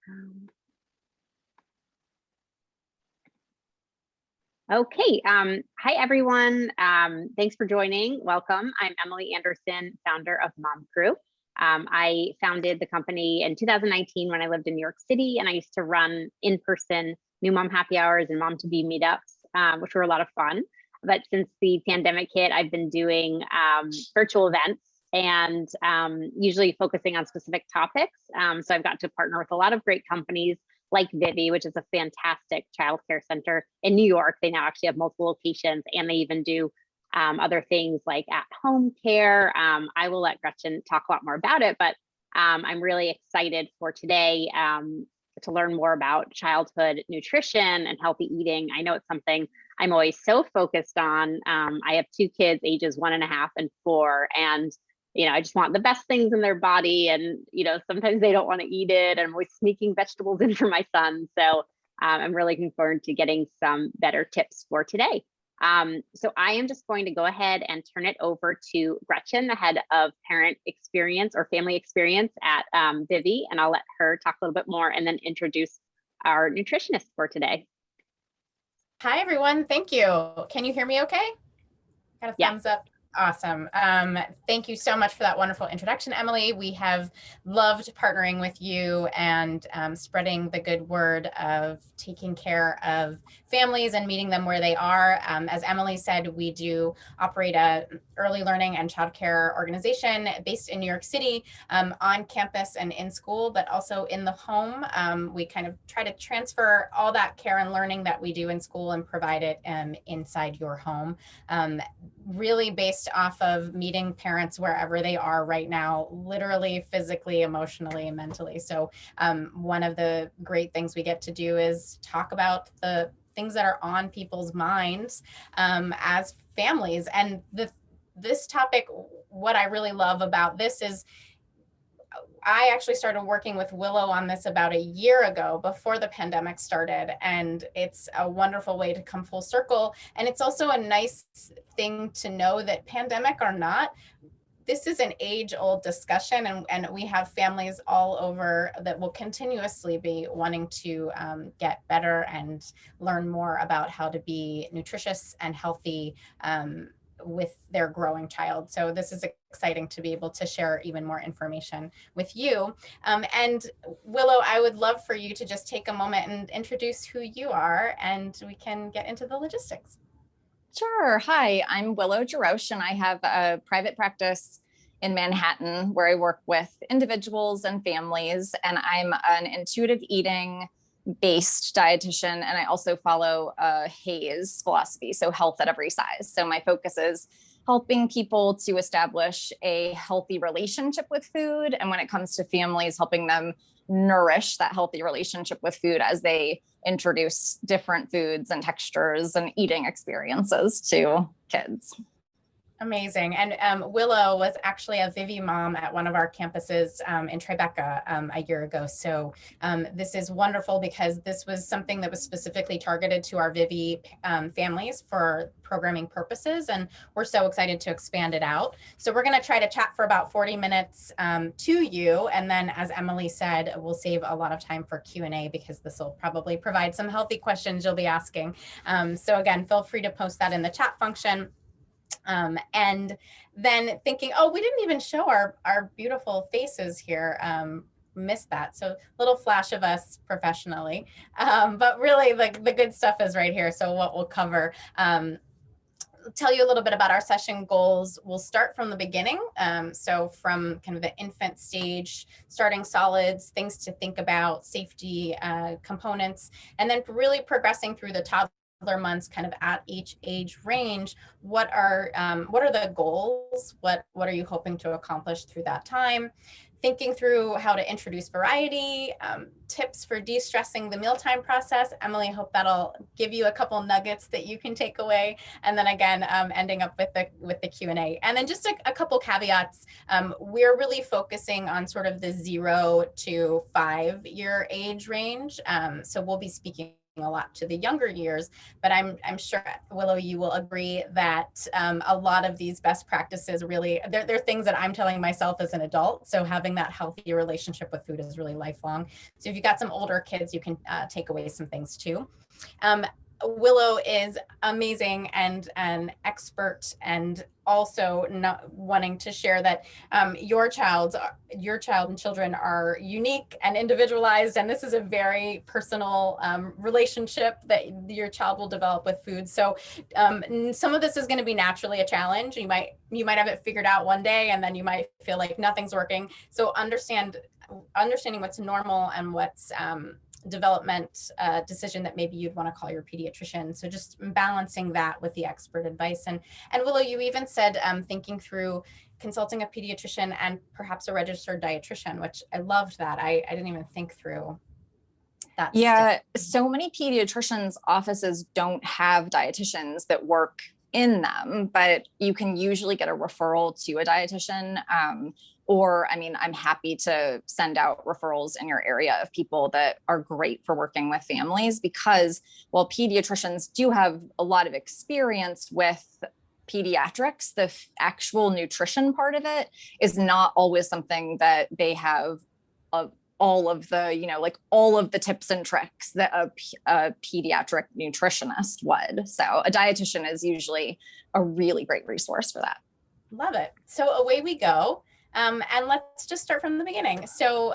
Um, Okay. Hi, everyone. Thanks for joining. Welcome. I'm Emily Anderson, founder of Mom Crew. I founded the company in 2019 when I lived in New York City, and I used to run in-person new mom happy hours and mom to be meetups, which were a lot of fun. But since the pandemic hit, I've been doing virtual events and usually focusing on specific topics. So I've got to partner with a lot of great companies like Vivvi, which is a fantastic childcare center in New York. They now actually have multiple locations, and they even do other things like at-home care. I will let Gretchen talk a lot more about it, but I'm really excited for today to learn more about childhood nutrition and healthy eating. I know it's something I'm always so focused on. I have two kids, ages 1.5 and 4, and I just want the best things in their body, and sometimes they don't want to eat it, and I'm always sneaking vegetables in for my son. So I'm really looking forward to getting some better tips for today. So I am just going to go ahead and turn it over to Gretchen, the head of parent experience or family experience at Vivvi, and I'll let her talk a little bit more and then introduce our nutritionist for today. Hi, everyone. Thank you. Can you hear me okay? Got a thumbs up. Awesome. Thank you so much for that wonderful introduction, Emily. We have loved partnering with you and spreading the good word of taking care of families and meeting them where they are. As Emily said, we do operate a early learning and childcare organization based in New York City, on campus and in school, but also in the home. We kind of try to transfer all that care and learning that we do in school and provide it inside your home. Really based off of meeting parents wherever they are right now, literally, physically, emotionally, mentally. So one of the great things we get to do is talk about the things that are on people's minds as families. And this topic, what I really love about this is I actually started working with Willow on this about a year ago before the pandemic started, and it's a wonderful way to come full circle. And it's also a nice thing to know that pandemic or not, this is an age-old discussion, and we have families all over that will continuously be wanting to get better and learn more about how to be nutritious and healthy with their growing child. So this is exciting to be able to share even more information with you. And Willow, I would love for you to just take a moment and introduce who you are, and we can get into the logistics. Sure. Hi, I'm Willow Jarosh, and I have a private practice in Manhattan where I work with individuals and families, and I'm an intuitive eating based dietitian, and I also follow a HAES philosophy, so health at every size. So my focus is helping people to establish a healthy relationship with food, and when it comes to families, helping them nourish that healthy relationship with food as they introduce different foods and textures and eating experiences to kids. Amazing. And Willow was actually a Vivvi mom at one of our campuses in Tribeca a year ago. So this is wonderful because this was something that was specifically targeted to our Vivvi families for programming purposes. And we're so excited to expand it out. So we're going to try to chat for about 40 minutes to you. And then, as Emily said, we'll save a lot of time for Q&A because this will probably provide some healthy questions you'll be asking. So again, feel free to post that in the chat function. And then thinking, oh, we didn't even show our beautiful faces here. Missed that. So little flash of us professionally, but really the good stuff is right here. So what we'll cover, tell you a little bit about our session goals. We'll start from the beginning. So from kind of the infant stage, starting solids, things to think about, safety components, and then really progressing through the toddler months, kind of at each age range. What are the goals? What are you hoping to accomplish through that time? Thinking through how to introduce variety, tips for de-stressing the mealtime process. Emily, hope that'll give you a couple nuggets that you can take away. And then again, ending up with the Q&A. And then just a couple caveats. We're really focusing on sort of the 0 to 5 year age range. So we'll be speaking a lot to the younger years, but I'm sure, Willow, you will agree that a lot of these best practices really, they're things that I'm telling myself as an adult. So having that healthy relationship with food is really lifelong. So if you've got some older kids, you can take away some things too. Willow is amazing and an expert, and also not wanting to share that your child and children are unique and individualized, and this is a very personal relationship that your child will develop with food. So some of this is going to be naturally a challenge. You might have it figured out one day, and then you might feel like nothing's working. So understanding what's normal and what's development decision that maybe you'd want to call your pediatrician. So just balancing that with the expert advice. And Willow, you even said thinking through consulting a pediatrician and perhaps a registered dietitian, which I loved that. I didn't even think through that. Yeah, so many pediatricians' offices don't have dietitians that work in them, but you can usually get a referral to a dietitian. Or, I mean, I'm happy to send out referrals in your area of people that are great for working with families, because while pediatricians do have a lot of experience with pediatrics, the actual nutrition part of it is not always something that they have all of the, all of the tips and tricks that a pediatric nutritionist would. So a dietitian is usually a really great resource for that. Love it. So away we go. And let's just start from the beginning. So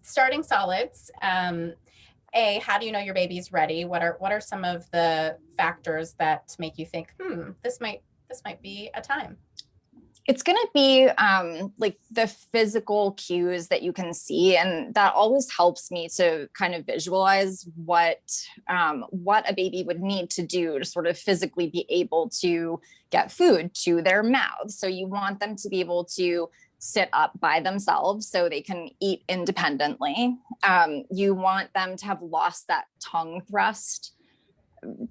starting solids, how do you know your baby's ready? What are some of the factors that make you think, this might be a time? It's going to be like the physical cues that you can see. And that always helps me to kind of visualize what a baby would need to do to sort of physically be able to get food to their mouth. So you want them to be able to sit up by themselves so they can eat independently. You want them to have lost that tongue thrust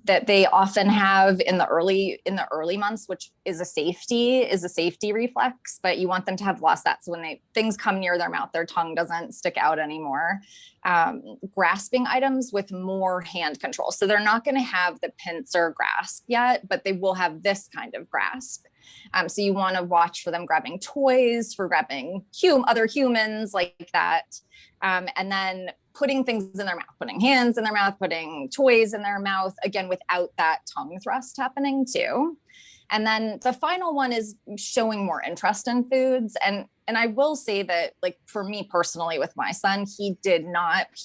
that they often have in the early months, which is a safety reflex, but you want them to have lost that. So when things come near their mouth, their tongue doesn't stick out anymore. Grasping items with more hand control. So they're not going to have the pincer grasp yet, but they will have this kind of grasp. So you want to watch for them grabbing toys, for grabbing other humans like that. And then putting things in their mouth, putting hands in their mouth, putting toys in their mouth, again, without that tongue thrust happening too. And then the final one is showing more interest in foods. And I will say that, like, for me personally with my son, he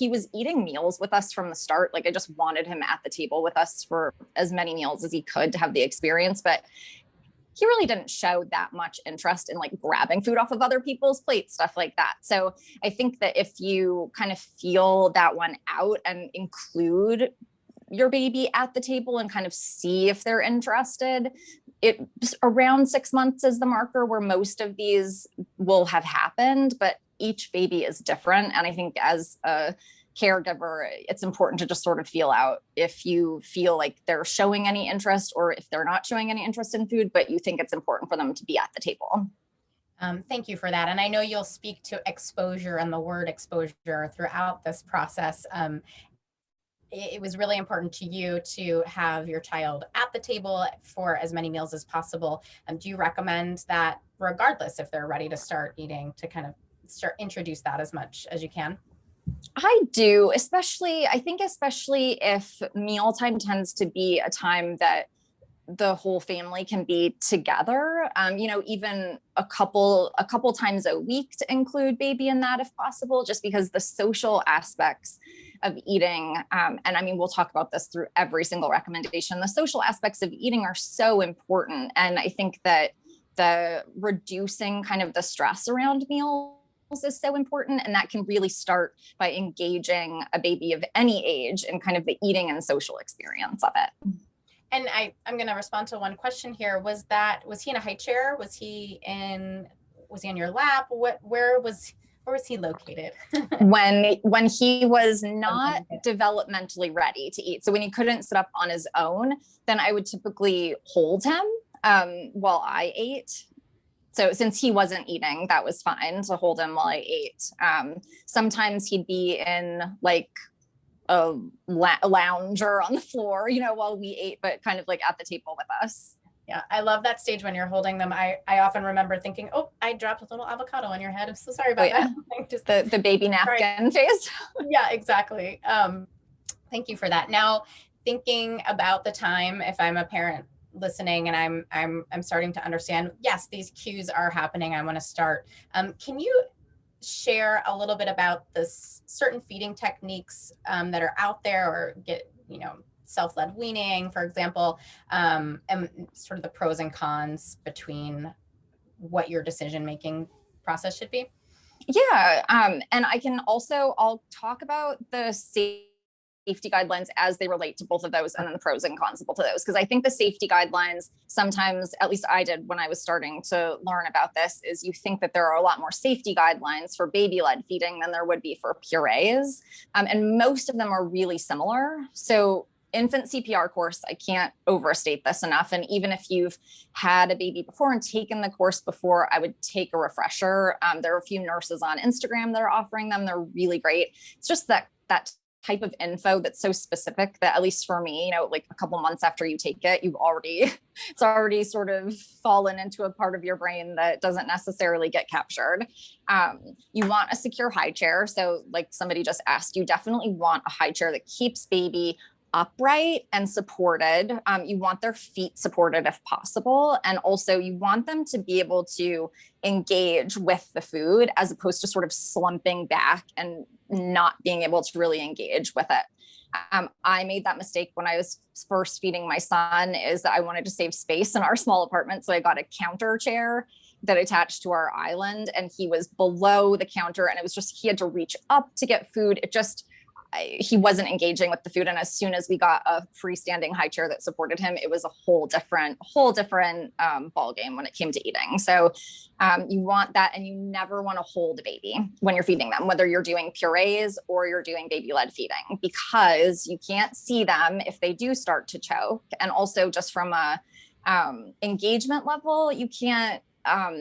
was eating meals with us from the start. Like, I just wanted him at the table with us for as many meals as he could to have the experience, but he really didn't show that much interest in like grabbing food off of other people's plates, stuff like that. So I think that if you kind of feel that one out and include your baby at the table and kind of see if they're interested, around 6 months is the marker where most of these will have happened, but each baby is different. And I think as a caregiver, it's important to just sort of feel out if you feel like they're showing any interest or if they're not showing any interest in food, but you think it's important for them to be at the table. Thank you for that. And I know you'll speak to exposure and the word exposure throughout this process. It was really important to you to have your child at the table for as many meals as possible. Do you recommend that regardless if they're ready to start eating, to kind of introduce that as much as you can? I do, especially if mealtime tends to be a time that the whole family can be together, even a couple times a week to include baby in that if possible, just because the social aspects of eating, and I mean, we'll talk about this through every single recommendation, the social aspects of eating are so important. And I think that the reducing kind of the stress around meals is so important. And that can really start by engaging a baby of any age in kind of the eating and social experience of it. And I'm going to respond to one question here. Was he in a high chair? Was he on your lap? Where was he located? when he was not developmentally ready to eat. So when he couldn't sit up on his own, then I would typically hold him while I ate. So since he wasn't eating, that was fine to hold him while I ate. Sometimes he'd be in like lounger on the floor, while we ate, but kind of like at the table with us. Yeah, I love that stage when you're holding them. I often remember thinking, oh, I dropped a little avocado on your head. I'm so sorry about that. Just the baby napkin phase. Yeah, exactly. Thank you for that. Now, thinking about the time, if I'm a parent listening and I'm starting to understand, yes, these cues are happening, I want to start. Can you share a little bit about the certain feeding techniques that are out there, or self-led weaning, for example, and sort of the pros and cons between what your decision-making process should be? Yeah. And I'll talk about the safety guidelines as they relate to both of those, and then the pros and cons of both of those. Because I think the safety guidelines, sometimes, at least I did when I was starting to learn about this, is you think that there are a lot more safety guidelines for baby-led feeding than there would be for purees. And most of them are really similar. So infant Cpr course, I can't overstate this enough. And even if you've had a baby before and taken the course before, I would take a refresher. There are a few nurses on Instagram that are offering them. They're really great. It's just that type of info that's so specific that, at least for me, like a couple months after you take it, it's already sort of fallen into a part of your brain that doesn't necessarily get captured. You want a secure high chair. So like somebody just asked, you definitely want a high chair that keeps baby upright and supported. You want their feet supported if possible. And also you want them to be able to engage with the food, as opposed to sort of slumping back and not being able to really engage with it. I made that mistake when I was first feeding my son, is that I wanted to save space in our small apartment. So I got a counter chair that attached to our island, and he was below the counter, and it was just, he had to reach up to get food. He wasn't engaging with the food. And as soon as we got a freestanding high chair that supported him, it was a whole different ball game when it came to eating. So you want that, and you never want to hold a baby when you're feeding them, whether you're doing purees or you're doing baby-led feeding, because you can't see them if they do start to choke. And also, just from a engagement level,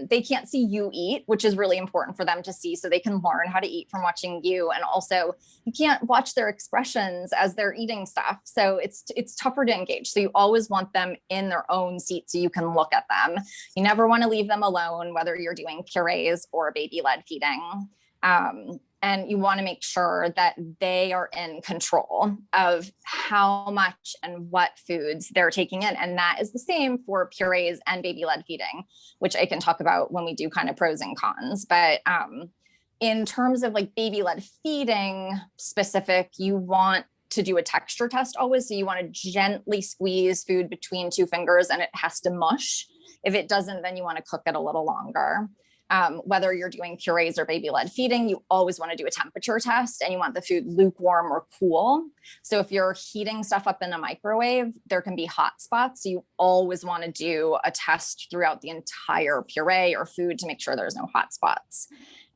they can't see you eat, which is really important for them to see, so they can learn how to eat from watching you. And also, you can't watch their expressions as they're eating stuff. So it's tougher to engage. So you always want them in their own seat so you can look at them. You never want to leave them alone, whether you're doing purees or baby-led feeding. And you want to make sure that they are in control of how much and what foods they're taking in. And that is the same for purees and baby-led feeding, which I can talk about when we do kind of pros and cons. But in terms of like baby-led feeding specific, you want to do a texture test always. So you want to gently squeeze food between two fingers, and it has to mush. If it doesn't, then you want to cook it a little longer. Whether you're doing purees or baby-led feeding, you always want to do a temperature test, and you want the food lukewarm or cool. So if you're heating stuff up in a microwave, there can be hot spots. So you always want to do a test throughout the entire puree or food to make sure there's no hot spots.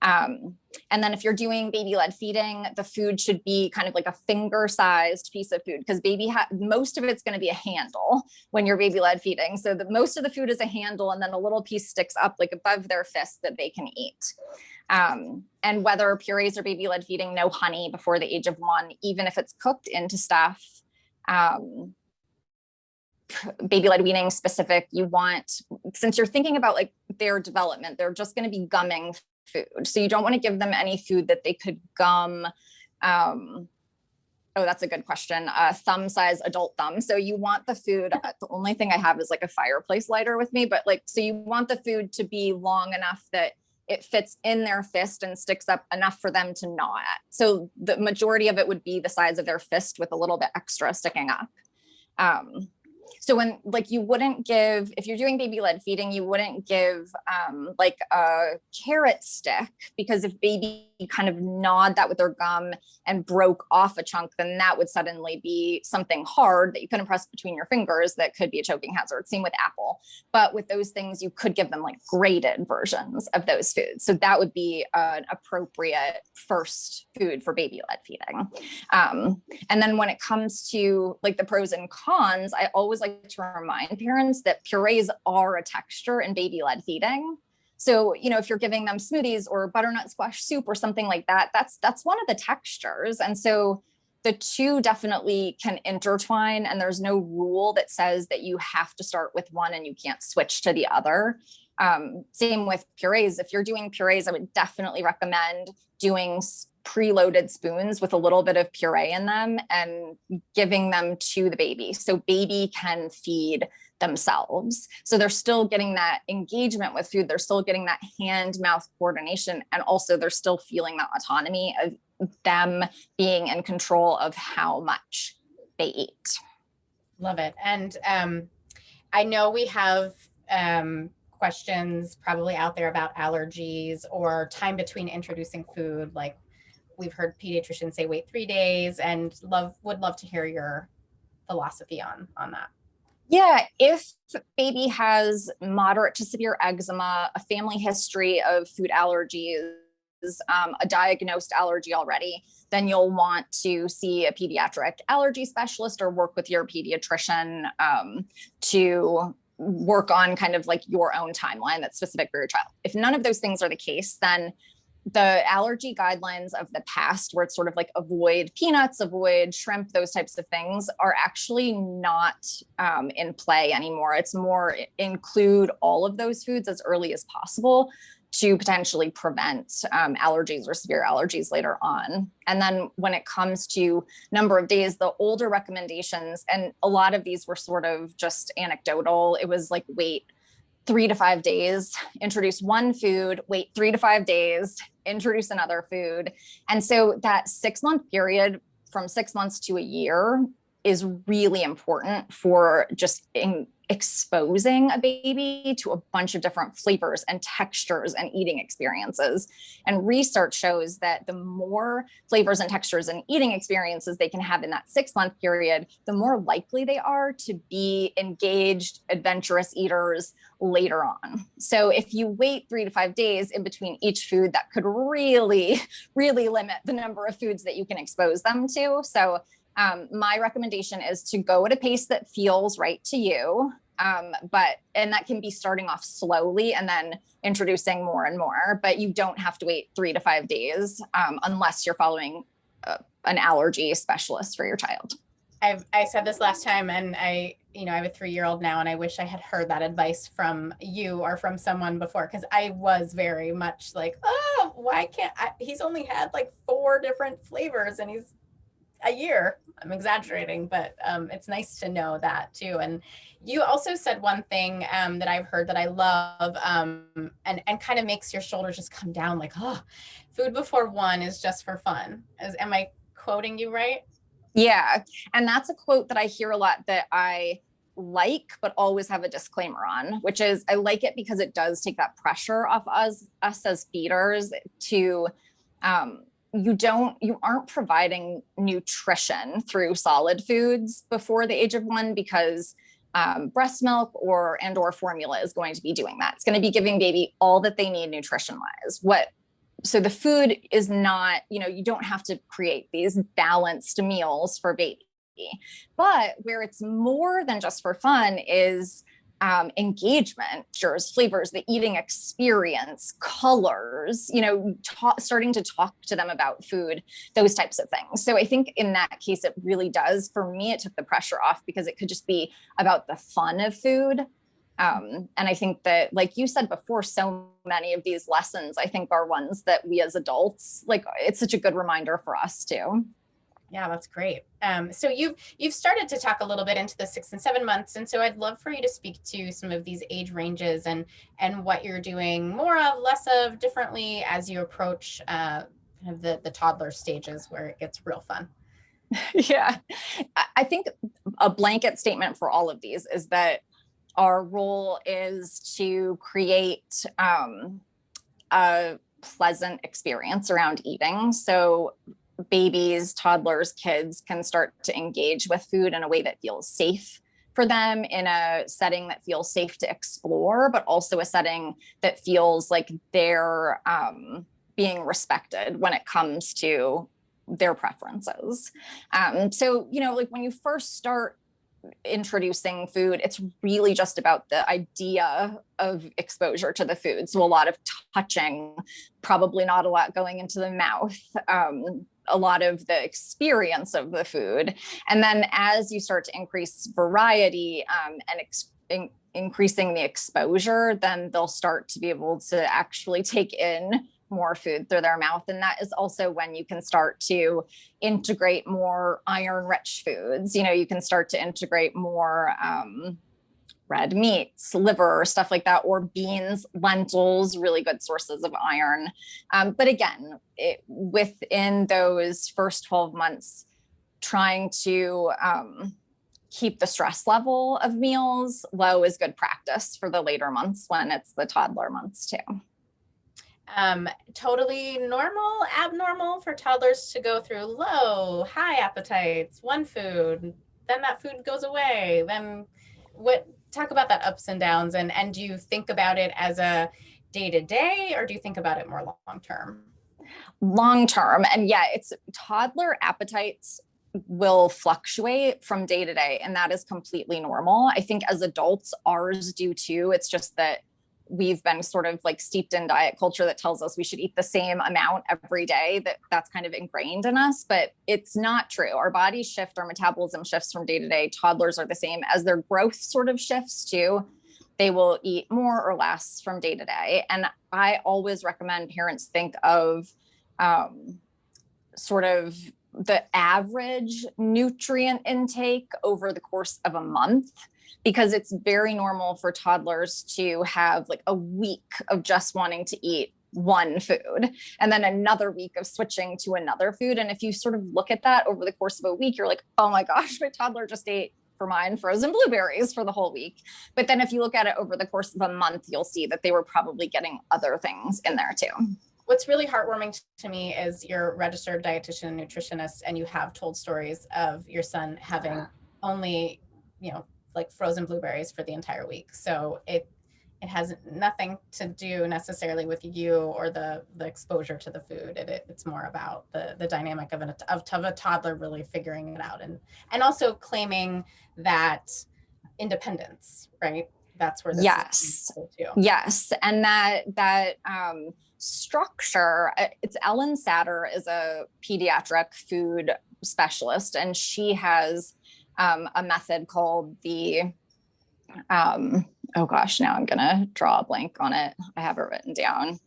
And then if you're doing baby-led feeding, the food should be kind of like a finger-sized piece of food, because most of it's going to be a handle when you're baby-led feeding. So most of the food is a handle, and then a little piece sticks up like above their fist that they can eat. And whether purees or baby-led feeding, no honey before the age of 1, even if it's cooked into stuff. Baby-led weaning specific, you want, since you're thinking about like their development, they're just going to be gumming food. So you don't want to give them any food that they could gum. Oh, that's a good question. Thumb size adult thumb. So you want the food, the only thing I have is like a fireplace lighter with me, but so you want the food to be long enough that it fits in their fist and sticks up enough for them to gnaw at. So the majority of it would be the size of their fist with a little bit extra sticking up. So when you wouldn't give, if you're doing baby-led feeding, you wouldn't give like a carrot stick, because if baby kind of gnawed that with their gum and broke off a chunk, then that would suddenly be something hard that you couldn't press between your fingers that could be a choking hazard. Same with apple. But with those things, you could give them like grated versions of those foods. So that would be an appropriate first food for baby-led feeding. And then when it comes to like the pros and cons, I always like to remind parents that purees are a texture in baby-led feeding. So, if you're giving them smoothies or butternut squash soup or something like that, that's one of the textures. And so the two definitely can intertwine, and there's no rule that says that you have to start with one and you can't switch to the other. Same with purees. If you're doing purees, I would definitely recommend doing preloaded spoons with a little bit of puree in them and giving them to the baby, so baby can feed themselves. So they're still getting that engagement with food. They're still getting that hand-mouth coordination. And also they're still feeling that autonomy of them being in control of how much they eat. Love it. And I know we have questions probably out there about allergies or time between introducing food. Like we've heard pediatricians say wait 3 days, and would love to hear your philosophy on that. Yeah, if baby has moderate to severe eczema, a family history of food allergies, a diagnosed allergy already, then you'll want to see a pediatric allergy specialist or work with your pediatrician to work on kind of like your own timeline that's specific for your child. If none of those things are the case, then the allergy guidelines of the past, where it's sort of like avoid peanuts, avoid shrimp, those types of things, are actually not in play anymore. It's more include all of those foods as early as possible to potentially prevent allergies or severe allergies later on. And then when it comes to number of days, the older recommendations, and a lot of these were sort of just anecdotal, it was like wait 3 to 5 days, introduce one food, wait 3 to 5 days, introduce another food. And so that 6-month period from 6 months to a year is really important for just exposing a baby to a bunch of different flavors and textures and eating experiences. And research shows that the more flavors and textures and eating experiences they can have in that 6-month period, the more likely they are to be engaged, adventurous eaters later on. So if you wait 3 to 5 days in between each food, that could really, really limit the number of foods that you can expose them to. So my recommendation is to go at a pace that feels right to you. And that can be starting off slowly and then introducing more and more, but you don't have to wait 3 to 5 days unless you're following an allergy specialist for your child. I said this last time, and I have a 3-year-old now, and I wish I had heard that advice from you or from someone before, because I was very much like, oh, why can't he's only had like 4 different flavors and he's a year. I'm exaggerating, but it's nice to know that too. And you also said one thing that I've heard that I love and kind of makes your shoulders just come down, like, oh, food before 1 is just for fun. Am I quoting you right? Yeah. And that's a quote that I hear a lot that I like, but always have a disclaimer on, which is I like it because it does take that pressure off us as feeders to, you aren't providing nutrition through solid foods before the age of 1, because breast milk or formula is going to be doing that. It's going to be giving baby all that they need nutrition wise. So the food is not, you don't have to create these balanced meals for baby, but where it's more than just for fun is engagement, flavors, the eating experience, colors, starting to talk to them about food, those types of things. So I think in that case, it really does, for me, it took the pressure off, because it could just be about the fun of food. And I think that, like you said before, so many of these lessons, I think, are ones that we as adults, like, it's such a good reminder for us too. Yeah, that's great. So you've started to talk a little bit into the 6 and 7 months. And so I'd love for you to speak to some of these age ranges and what you're doing more of, less of, differently as you approach kind of the toddler stages where it gets real fun. Yeah, I think a blanket statement for all of these is that our role is to create a pleasant experience around eating. So babies, toddlers, kids can start to engage with food in a way that feels safe for them, in a setting that feels safe to explore, but also a setting that feels like they're being respected when it comes to their preferences. So, like when you first start introducing food, it's really just about the idea of exposure to the food. So a lot of touching, probably not a lot going into the mouth, a lot of the experience of the food. And then as you start to increase variety and increasing the exposure, then they'll start to be able to actually take in more food through their mouth. And that is also when you can start to integrate more iron-rich foods. You can start to integrate more red meats, liver, stuff like that, or beans, lentils, really good sources of iron. But again, within those first 12 months, trying to keep the stress level of meals low is good practice for the later months when it's the toddler months too. Totally normal, abnormal for toddlers to go through low, high appetites, one food, then that food goes away. Then talk about that ups and downs, and do you think about it as a day-to-day, or do you think about it more long-term? Long-term. And yeah, it's toddler appetites will fluctuate from day to day, and that is completely normal. I think as adults, ours do too. It's just that we've been sort of like steeped in diet culture that tells us we should eat the same amount every day. That's kind of ingrained in us, but it's not true. Our bodies shift, our metabolism shifts from day to day. Toddlers are the same. As their growth sort of shifts too, they will eat more or less from day to day. And I always recommend parents think of sort of the average nutrient intake over the course of a month, because it's very normal for toddlers to have like a week of just wanting to eat one food and then another week of switching to another food. And if you sort of look at that over the course of a week, you're like, oh my gosh, my toddler just ate, for mine, frozen blueberries for the whole week. But then if you look at it over the course of a month, you'll see that they were probably getting other things in there too. What's really heartwarming to me is you're a registered dietitian and nutritionist, and you have told stories of your son having only, like frozen blueberries for the entire week. So it has nothing to do necessarily with you or the exposure to the food. It's more about the dynamic of a toddler really figuring it out and also claiming that independence, right? That's where this is too. Yes. And that structure, it's Ellen Satter is a pediatric food specialist, and she has a method called the, oh gosh, now I'm going to draw a blank on it. I have it written down.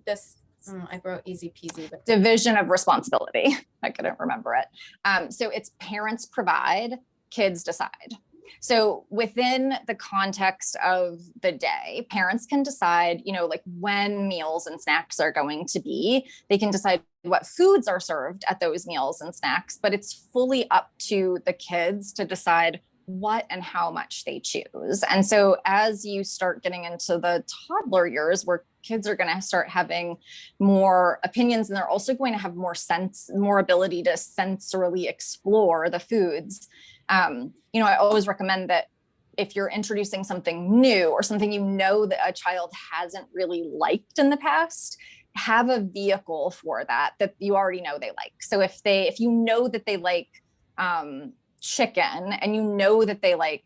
I wrote easy peasy. But division of responsibility. I couldn't remember it. So it's parents provide, kids decide. So within the context of the day, parents can decide, like when meals and snacks are going to be. They can decide what foods are served at those meals and snacks, but it's fully up to the kids to decide what and how much they choose. And so as you start getting into the toddler years, where kids are going to start having more opinions, and they're also going to have more ability to sensorily explore the foods. I always recommend that if you're introducing something new or something that a child hasn't really liked in the past, have a vehicle for that you already know they like. So if you know that they like chicken, and you know that they like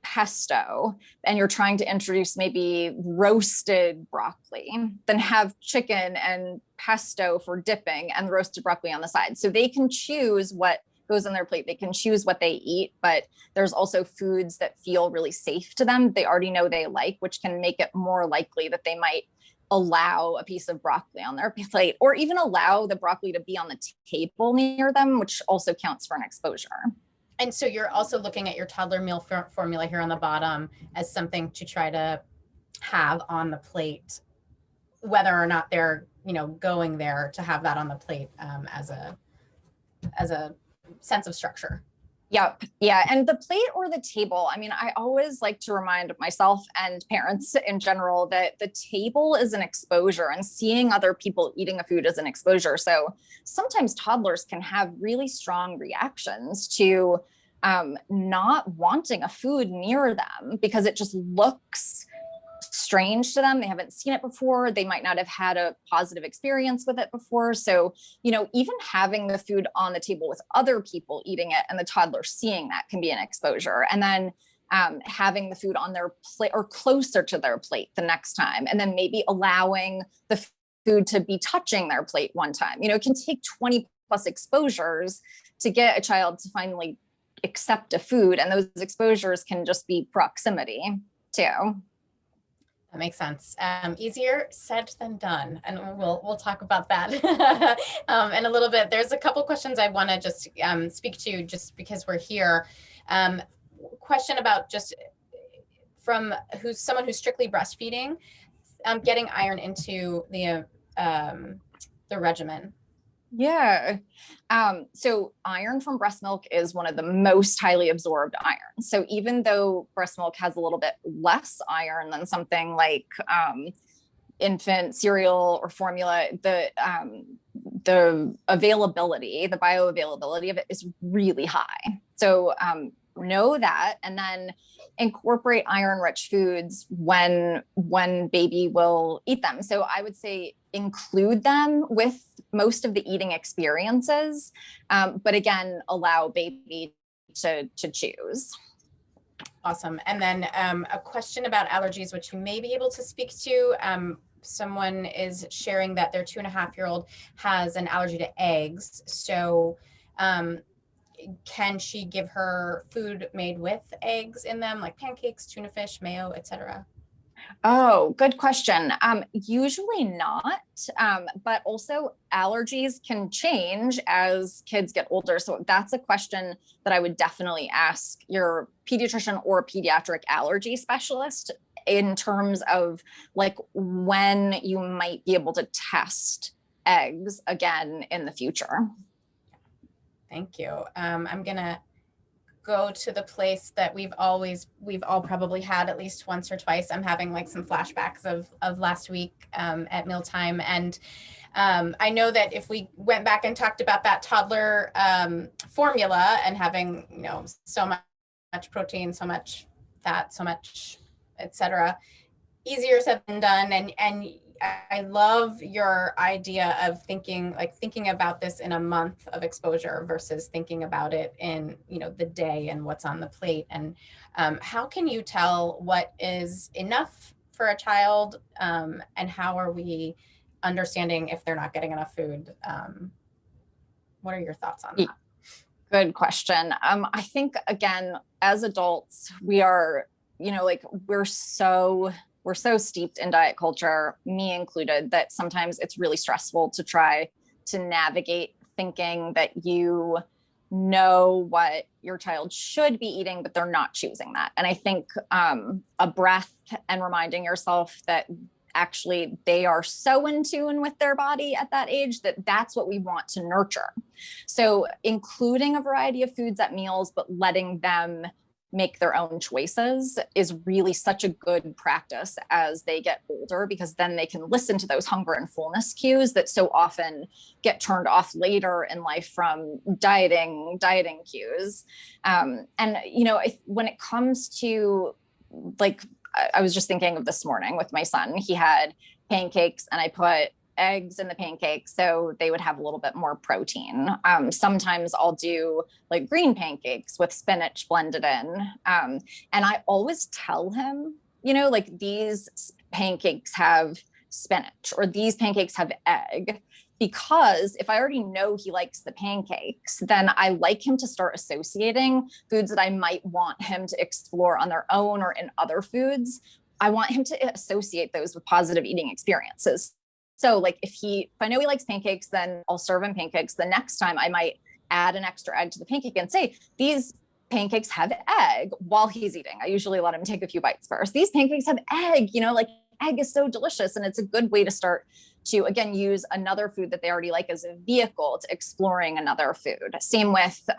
pesto, and you're trying to introduce maybe roasted broccoli, then have chicken and pesto for dipping and roasted broccoli on the side. So they can choose what goes on their plate. They can choose what they eat, but there's also foods that feel really safe to them. They already know they like, which can make it more likely that they might allow a piece of broccoli on their plate, or even allow the broccoli to be on the table near them, which also counts for an exposure. And so you're also looking at your toddler meal formula here on the bottom as something to try to have on the plate, whether or not they're, going there, to have that on the plate as a sense of structure. Yep. Yeah. And the plate or the table, I always like to remind myself and parents in general that the table is an exposure, and seeing other people eating a food is an exposure. So sometimes toddlers can have really strong reactions to not wanting a food near them because it just looks strange to them. They haven't seen it before. They might not have had a positive experience with it before. So, even having the food on the table with other people eating it and the toddler seeing that can be an exposure. And then having the food on their plate or closer to their plate the next time, and then maybe allowing the food to be touching their plate one time. It can take 20 plus exposures to get a child to finally accept a food. And those exposures can just be proximity too. That makes sense. Easier said than done. And we'll talk about that in a little bit. There's a couple questions I want to just speak to just because we're here. Question about just from someone who's strictly breastfeeding, getting iron into the regimen. Yeah. So iron from breast milk is one of the most highly absorbed irons. So even though breast milk has a little bit less iron than something like infant cereal or formula, the availability, the bioavailability of it is really high. So know that, and then incorporate iron-rich foods when baby will eat them. So I would say include them with most of the eating experiences, but again, allow baby to choose. Awesome. And then a question about allergies, which you may be able to speak to. Someone is sharing that their 2.5-year-old has an allergy to eggs. So can she give her food made with eggs in them, like pancakes, tuna fish, mayo, etc.? Oh, good question. Usually not, but also allergies can change as kids get older. So that's a question that I would definitely ask your pediatrician or pediatric allergy specialist in terms of like when you might be able to test eggs again in the future. Thank you. I'm gonna go to the place that we've all probably had at least once or twice. I'm having like some flashbacks of last week at mealtime. And I know that if we went back and talked about that toddler formula and having, so much protein, so much fat, so much, etc., easier said than done. And I love your idea of thinking about this in a month of exposure versus thinking about it in, the day and what's on the plate. And how can you tell what is enough for a child? And how are we understanding if they're not getting enough food? What are your thoughts on that? Good question. I think, again, as adults, we are, we're so steeped in diet culture, me included, that sometimes it's really stressful to try to navigate thinking that you know what your child should be eating, but they're not choosing that. And I think a breath and reminding yourself that actually they are so in tune with their body at that age that that's what we want to nurture. So including a variety of foods at meals, but letting them make their own choices is really such a good practice as they get older, because then they can listen to those hunger and fullness cues that so often get turned off later in life from dieting cues. And, when it comes to like, I was just thinking of this morning with my son, he had pancakes and I put eggs in the pancakes so they would have a little bit more protein. Sometimes I'll do like green pancakes with spinach blended in. And I always tell him, like these pancakes have spinach or these pancakes have egg, because if I already know he likes the pancakes, then I like him to start associating foods that I might want him to explore on their own or in other foods. I want him to associate those with positive eating experiences. So like if I know he likes pancakes, then I'll serve him pancakes. The next time I might add an extra egg to the pancake and say, these pancakes have egg while he's eating. I usually let him take a few bites first. These pancakes have egg, like egg is so delicious. And it's a good way to start to, again, use another food that they already like as a vehicle to exploring another food. Same with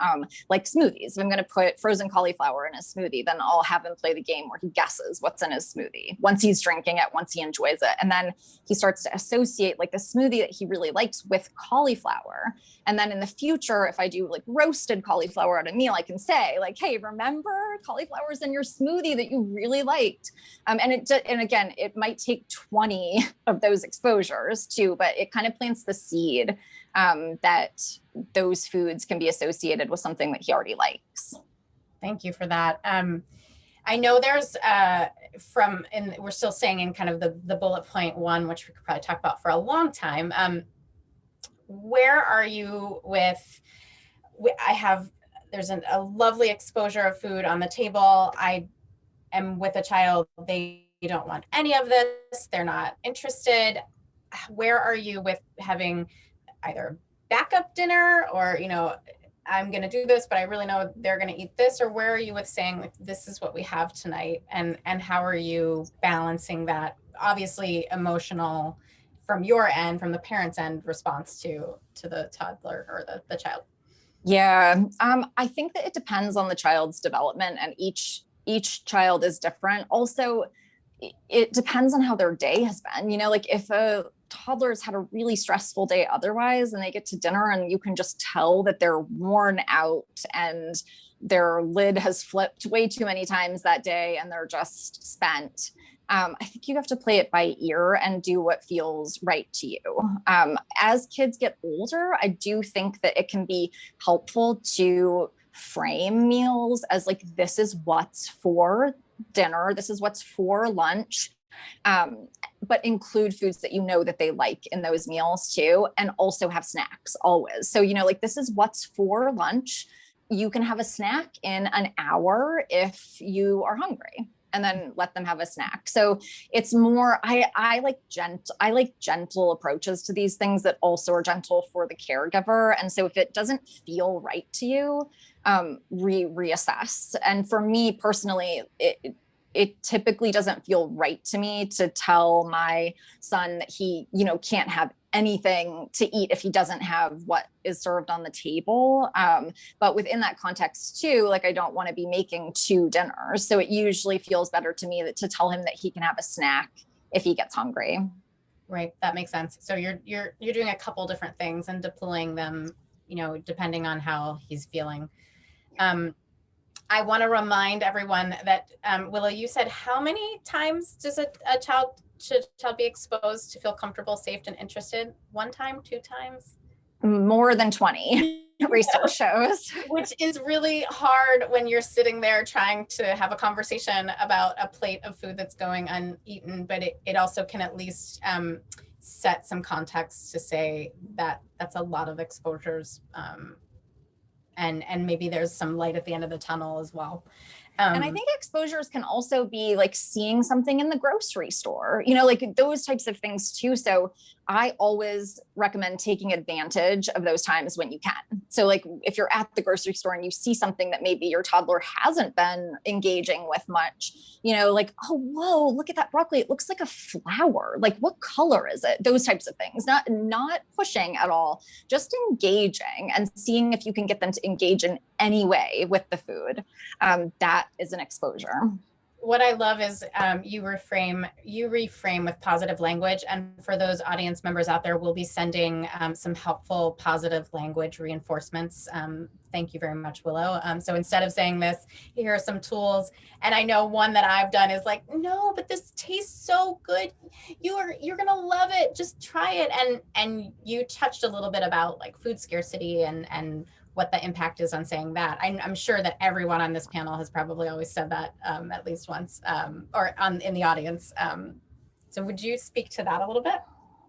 like smoothies. If I'm going to put frozen cauliflower in a smoothie, then I'll have him play the game where he guesses what's in his smoothie once he's drinking it, once he enjoys it. And then he starts to associate like the smoothie that he really likes with cauliflower. And then in the future, if I do like roasted cauliflower at a meal, I can say like, hey, remember cauliflower's in your smoothie that you really liked. And again, it might take 20 of those exposures too, but it kind of plants the seed that those foods can be associated with something that he already likes. Thank you for that. I know there's and we're still staying in kind of the bullet point one, which we could probably talk about for a long time. Where are you with, there's a lovely exposure of food on the table. I am with a child, they don't want any of this, they're not interested. Where are you with having either backup dinner or, I'm going to do this, but I really know they're going to eat this? Or where are you with saying like, this is what we have tonight? And how are you balancing that obviously emotional from your end, from the parent's end response to the toddler or the child? Yeah. I think that it depends on the child's development, and each child is different. Also, it depends on how their day has been. Like if a toddler's had a really stressful day otherwise, and they get to dinner and you can just tell that they're worn out and their lid has flipped way too many times that day and they're just spent. I think you have to play it by ear and do what feels right to you. As kids get older, I do think that it can be helpful to frame meals as like, this is what's for dinner, this is what's for lunch, but include foods that that they like in those meals too, and also have snacks always. So, like, this is what's for lunch. You can have a snack in an hour if you are hungry, and then let them have a snack. So it's more, I like gentle approaches to these things that also are gentle for the caregiver. And so if it doesn't feel right to you, reassess. And for me personally, it typically doesn't feel right to me to tell my son that he, can't have anything to eat if he doesn't have what is served on the table. But within that context too, like, I don't want to be making 2 dinners. So it usually feels better to me to tell him that he can have a snack if he gets hungry. Right. That makes sense. So you're doing a couple different things and deploying them, depending on how he's feeling. I want to remind everyone that, Willow, you said how many times does should a child be exposed to feel comfortable, safe, and interested? 1 time, 2 times? More than 20, research shows. Which is really hard when you're sitting there trying to have a conversation about a plate of food that's going uneaten, but it also can at least set some context to say that that's a lot of exposures. And maybe there's some light at the end of the tunnel as well. And I think exposures can also be like seeing something in the grocery store, like those types of things too. So I always recommend taking advantage of those times when you can. So like if you're at the grocery store and you see something that maybe your toddler hasn't been engaging with much, like, oh, whoa, look at that broccoli. It looks like a flower. Like, what color is it? Those types of things, not pushing at all, just engaging and seeing if you can get them to engage in any way with the food. That is an exposure. What I love is you reframe with positive language. And for those audience members out there, we'll be sending some helpful positive language reinforcements. Thank you very much, Willow. So instead of saying this, here are some tools. And I know one that I've done is like, no, but this tastes so good. You're gonna love it. Just try it. And you touched a little bit about like food scarcity and what the impact is on saying that. I'm sure that everyone on this panel has probably always said that at least once, or in the audience. So would you speak to that a little bit?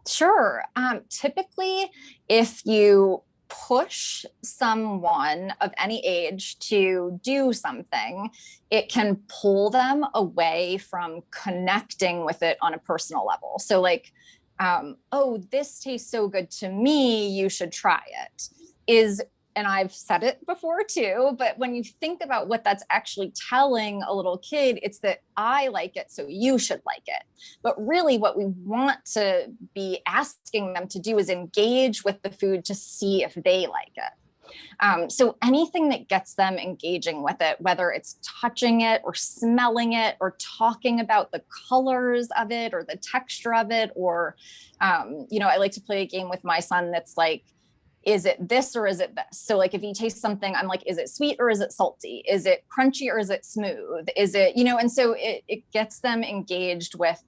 Sure. Typically, if you push someone of any age to do something, it can pull them away from connecting with it on a personal level. So like, oh, this tastes so good to me, you should try it, is and I've said it before too, but when you think about what that's actually telling a little kid, it's that I like it, so you should like it. But really what we want to be asking them to do is engage with the food to see if they like it. So anything that gets them engaging with it, whether it's touching it or smelling it or talking about the colors of it or the texture of it, or, I like to play a game with my son that's like, is it this or is it this? So like if he tastes something, I'm like, is it sweet or is it salty? Is it crunchy or is it smooth? Is it, and so it gets them engaged with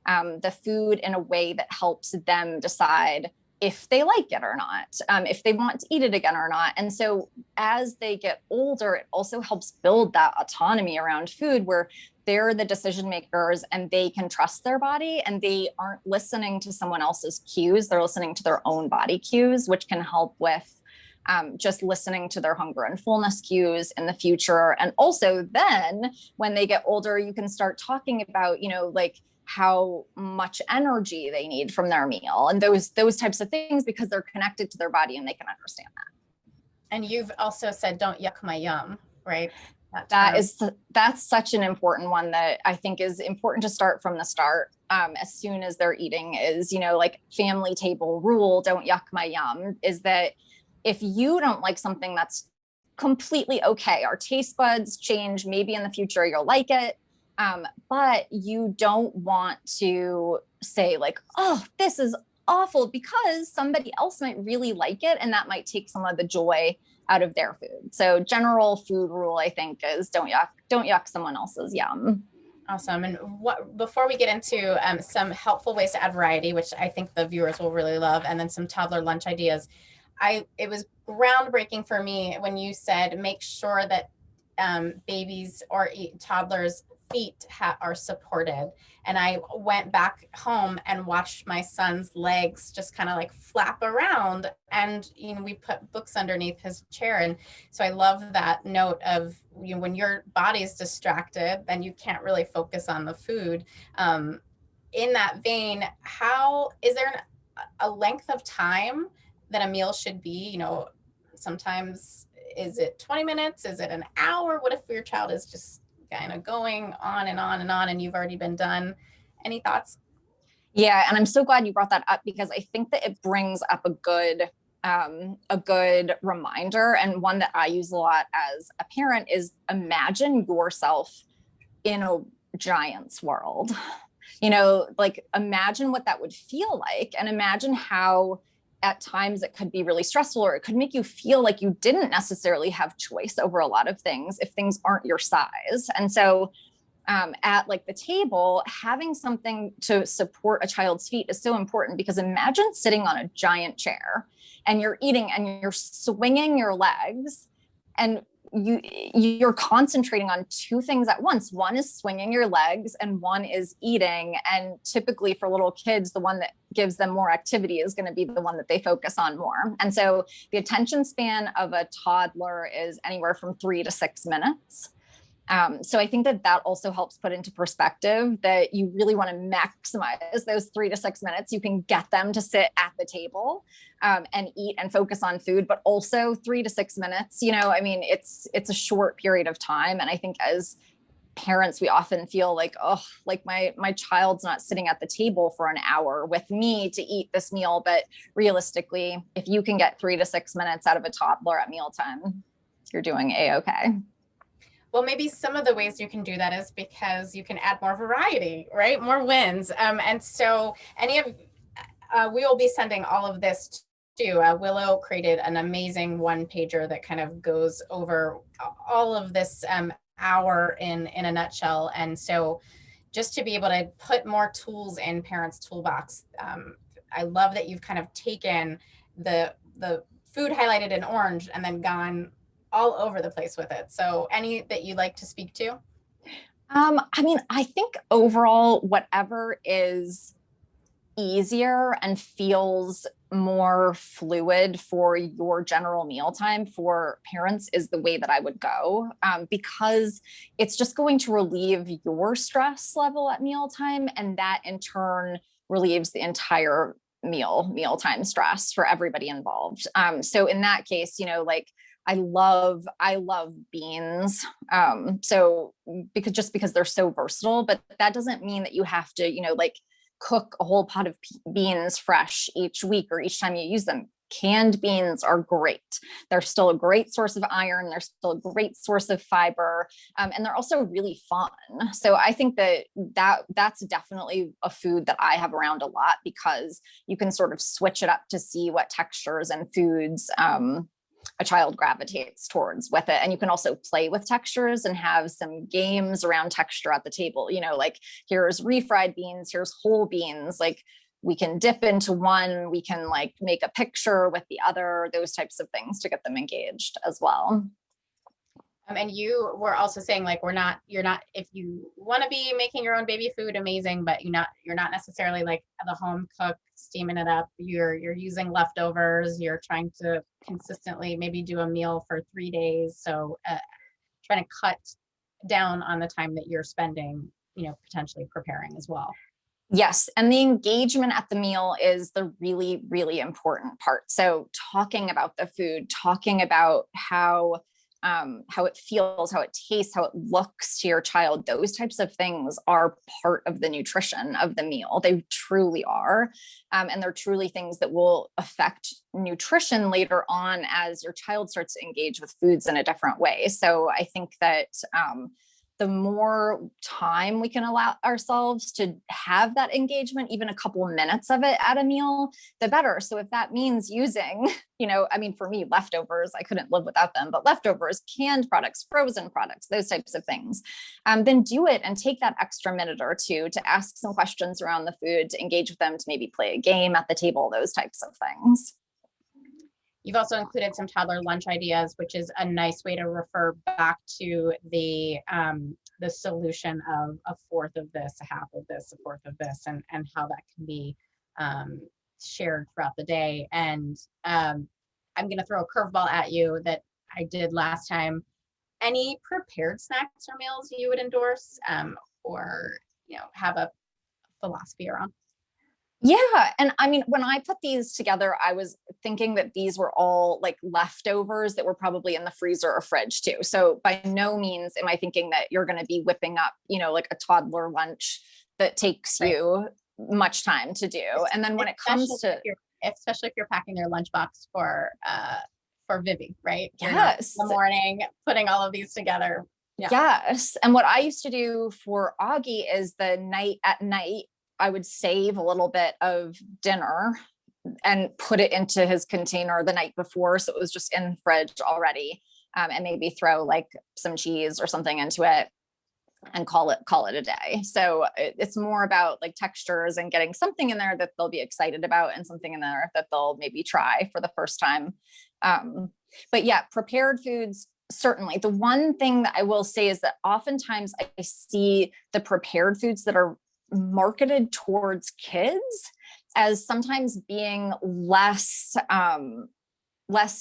the food in a way that helps them decide if they like it or not, if they want to eat it again or not. And so as they get older, it also helps build that autonomy around food where they're the decision makers and they can trust their body and they aren't listening to someone else's cues. They're listening to their own body cues, which can help with just listening to their hunger and fullness cues in the future. And also then when they get older, you can start talking about, like how much energy they need from their meal and those types of things, because they're connected to their body and they can understand that. And you've also said, don't yuck my yum, right? That's such an important one that I think is important to start from the start. As soon as they're eating is, like family table rule, don't yuck my yum, is that if you don't like something, that's completely okay. Our taste buds change. Maybe in the future you'll like it. But you don't want to say like, oh, this is awful, because somebody else might really like it and that might take some of the joy out of their food. So general food rule, I think, is don't yuck someone else's yum. Awesome. And before we get into some helpful ways to add variety, which I think the viewers will really love, and then some toddler lunch ideas, it was groundbreaking for me when you said make sure that babies or toddlers' feet are supported. And I went back home and watched my son's legs just kind of like flap around, and we put books underneath his chair. And so I love that note of when your body is distracted, then you can't really focus on the food. In that vein, how is there a length of time that a meal should be? Sometimes is it 20 minutes? Is it an hour? What if your child is just kind of going on and on and on and you've already been done? Any thoughts? Yeah. And I'm so glad you brought that up, because I think that it brings up a good reminder. And one that I use a lot as a parent is imagine yourself in a giant's world, like imagine what that would feel like, and imagine how at times it could be really stressful, or it could make you feel like you didn't necessarily have choice over a lot of things if things aren't your size. And so at like the table, having something to support a child's feet is so important, because imagine sitting on a giant chair and you're eating and you're swinging your legs, and you're concentrating on two things at once. One is swinging your legs and one is eating. And typically for little kids, the one that gives them more activity is going to be the one that they focus on more. And so the attention span of a toddler is anywhere from 3 to 6 minutes. So I think that also helps put into perspective that you really want to maximize those 3 to 6 minutes. You can get them to sit at the table and eat and focus on food, but also 3 to 6 minutes, it's a short period of time. And I think as parents, we often feel like, oh, like my child's not sitting at the table for an hour with me to eat this meal. But realistically, if you can get 3 to 6 minutes out of a toddler at mealtime, you're doing A-okay. Well, maybe some of the ways you can do that is because you can add more variety, right? More wins. And so we will be sending all of this to Willow created an amazing one pager that kind of goes over all of this hour in a nutshell. And so just to be able to put more tools in parents' toolbox, I love that you've kind of taken the food highlighted in orange and then gone all over the place with it. So any that you'd like to speak to? I think overall, whatever is easier and feels more fluid for your general mealtime for parents is the way that I would go, because it's just going to relieve your stress level at mealtime. And that in turn relieves the entire mealtime stress for everybody involved. So in that case, like I love beans. So because they're so versatile, but that doesn't mean that you have to, like cook a whole pot of beans fresh each week or each time you use them. Canned beans are great. They're still a great source of iron. They're still a great source of fiber. And they're also really fun. So I think that's definitely a food that I have around a lot, because you can sort of switch it up to see what textures and foods a child gravitates towards with it. And you can also play with textures and have some games around texture at the table, like here's refried beans, here's whole beans, like we can dip into one, we can like make a picture with the other, those types of things to get them engaged as well. And you were also saying like, you're not, if you want to be making your own baby food, amazing, but you're not necessarily like the home cook steaming it up. You're using leftovers. You're trying to consistently maybe do a meal for 3 days. So trying to cut down on the time that you're spending, potentially preparing as well. Yes. And the engagement at the meal is the really, really important part. So talking about the food, talking about how it feels, how it tastes, how it looks to your child, those types of things are part of the nutrition of the meal. They truly are. And they're truly things that will affect nutrition later on as your child starts to engage with foods in a different way. So I think that the more time we can allow ourselves to have that engagement, even a couple of minutes of it at a meal, the better. So if that means using, for me, leftovers, I couldn't live without them, but leftovers, canned products, frozen products, those types of things, then do it and take that extra minute or two to ask some questions around the food, to engage with them, to maybe play a game at the table, those types of things. You've also included some toddler lunch ideas, which is a nice way to refer back to the solution of a fourth of this, a half of this, a fourth of this, and how that can be shared throughout the day. And I'm going to throw a curveball at you that I did last time. Any prepared snacks or meals you would endorse, or have a philosophy around? Yeah. And when I put these together, I was thinking that these were all like leftovers that were probably in the freezer or fridge too. So by no means am I thinking that you're going to be whipping up, like a toddler lunch that takes you much time to do. And then when it comes to, especially if you're packing their lunchbox for Vivvi, right? Yes. In the morning, putting all of these together. Yeah. Yes. And what I used to do for Augie is at night, I would save a little bit of dinner and put it into his container the night before. So it was just in the fridge already, and maybe throw like some cheese or something into it and call it a day. So it's more about like textures and getting something in there that they'll be excited about and something in there that they'll maybe try for the first time. But yeah, prepared foods, certainly. The one thing that I will say is that oftentimes I see the prepared foods that are marketed towards kids as sometimes being less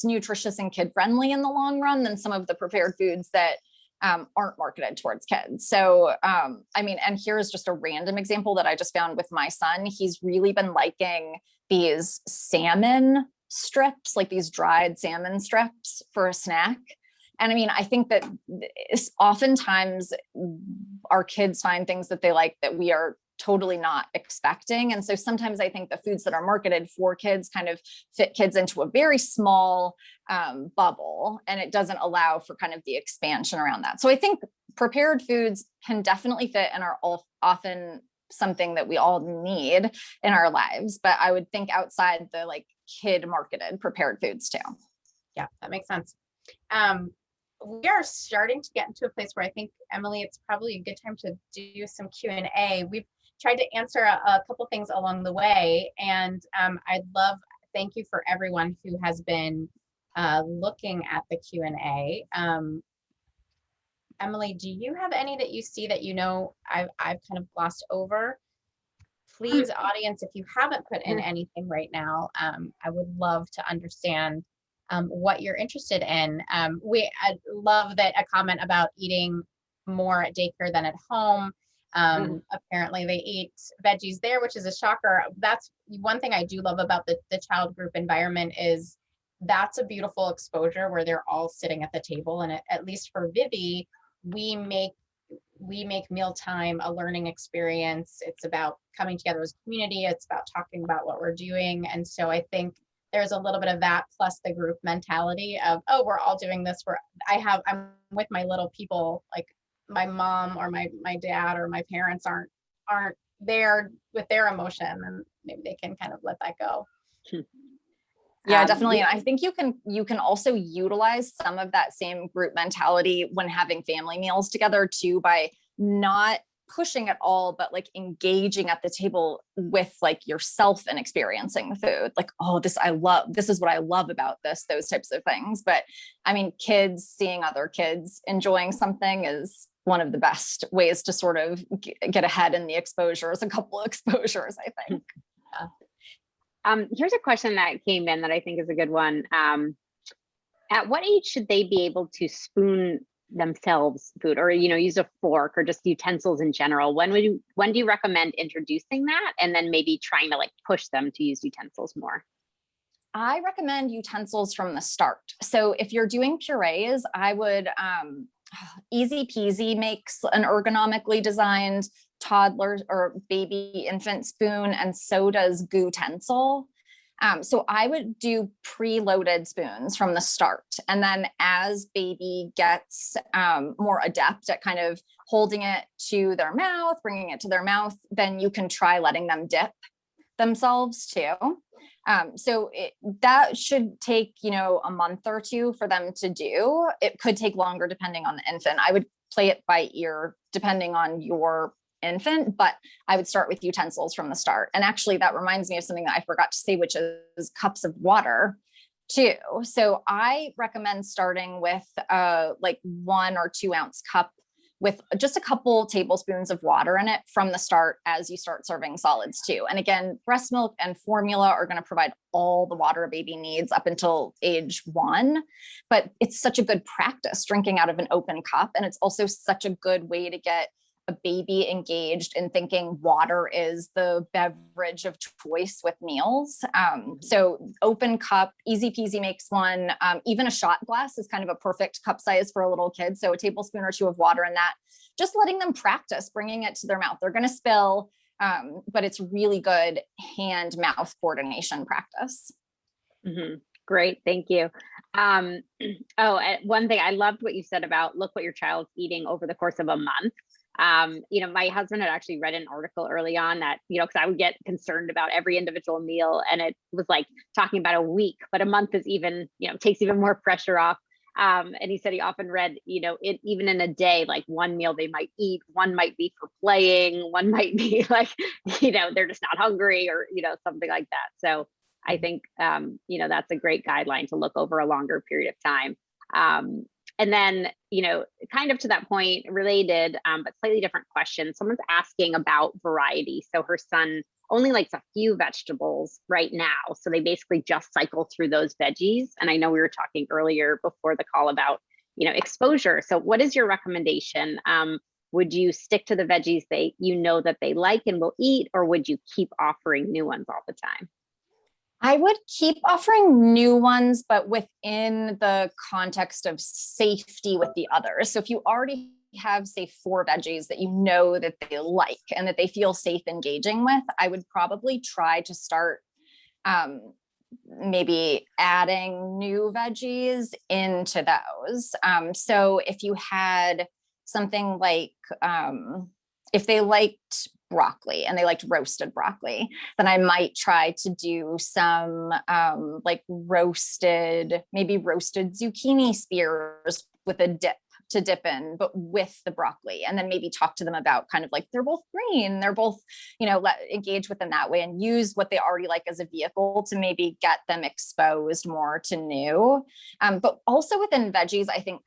nutritious and kid friendly in the long run than some of the prepared foods that aren't marketed towards kids. So, and here's just a random example that I just found with my son. He's really been liking these salmon strips, like these dried salmon strips for a snack. And I think that oftentimes our kids find things that they like that we are totally not expecting. And so sometimes I think the foods that are marketed for kids kind of fit kids into a very small bubble, and it doesn't allow for kind of the expansion around that. So I think prepared foods can definitely fit and are often something that we all need in our lives. But I would think outside the like kid marketed prepared foods too. Yeah, that makes sense. We are starting to get into a place where I think, Emily, it's probably a good time to do some Q&A. We've tried to answer a couple things along the way, and thank you for everyone who has been looking at the Q&A. Emily, do you have any that you see that I've kind of glossed over? Please, audience, if you haven't put in anything right now, I would love to understand what you're interested in. I love that a comment about eating more at daycare than at home. Apparently they ate veggies there, which is a shocker. That's one thing I do love about the child group environment is that's a beautiful exposure where they're all sitting at the table. And at least for Vivvi, we make mealtime a learning experience. It's about coming together as a community. It's about talking about what we're doing. And so I think there's a little bit of that plus the group mentality of, oh, we're all doing this. I'm with my little people, like my mom or my dad or my parents aren't there with their emotion, and maybe they can kind of let that go. Yeah, definitely. And I think you can also utilize some of that same group mentality when having family meals together too, by not pushing at all, but like engaging at the table with like yourself and experiencing the food. Like, oh, this is what I love about this, those types of things. But I mean, seeing other kids enjoying something is one of the best ways to sort of get ahead in the exposures, a couple of exposures, I think. Here's a question that came in that I think is a good one. At what age should they be able to spoon themselves food, or use a fork, or just utensils in general? When do you recommend introducing that, and then maybe trying to like push them to use utensils more? I recommend utensils from the start. So if you're doing purees, I would Easy Peasy makes an ergonomically designed toddler or baby infant spoon, and so does Gootencil. So I would do preloaded spoons from the start. And then as baby gets more adept at kind of holding it to their mouth, bringing it to their mouth, then you can try letting them dip themselves too. So that should take, a month or two for them to do. It could take longer depending on the infant. I would play it by ear depending on your infant, but I would start with utensils from the start. And actually that reminds me of something that I forgot to say, which is cups of water too. So I recommend starting with like 1 or 2 ounce cup with just a couple tablespoons of water in it from the start as you start serving solids too. And again, breast milk and formula are going to provide all the water a baby needs up until age 1. But it's such a good practice drinking out of an open cup. And it's also such a good way to get a baby engaged in thinking water is the beverage of choice with meals. So open cup, Easy Peasy makes one. Even a shot glass is kind of a perfect cup size for a little kid. So a tablespoon or 2 of water in that, just letting them practice bringing it to their mouth. They're going to spill, but it's really good hand-mouth coordination practice. Mm-hmm. Great. Thank you. One thing I loved what you said about look what your child's eating over the course of a month. My husband had actually read an article early on that, because I would get concerned about every individual meal, and it was like talking about a week, but a month is even, takes even more pressure off. And he said he often read, even in a day, like one meal they might eat, one might be for playing, one might be like, they're just not hungry or, something like that. So I think, that's a great guideline to look over a longer period of time. And then, kind of to that point, related, but slightly different question. Someone's asking about variety. So her son only likes a few vegetables right now. So they basically just cycle through those veggies. And I know we were talking earlier before the call about, exposure. So what is your recommendation? Would you stick to the veggies that they like and will eat, or would you keep offering new ones all the time? I would keep offering new ones, but within the context of safety with the others. So if you already have, say, 4 veggies that that they like and that they feel safe engaging with, I would probably try to start maybe adding new veggies into those. So if you had something like, if they liked broccoli and they liked roasted broccoli, then I might try to do some like roasted zucchini spears with a dip to dip in, but with the broccoli. And then maybe talk to them about kind of like, they're both green, they're both, engage with them that way and use what they already like as a vehicle to maybe get them exposed more to new. But also within veggies, I think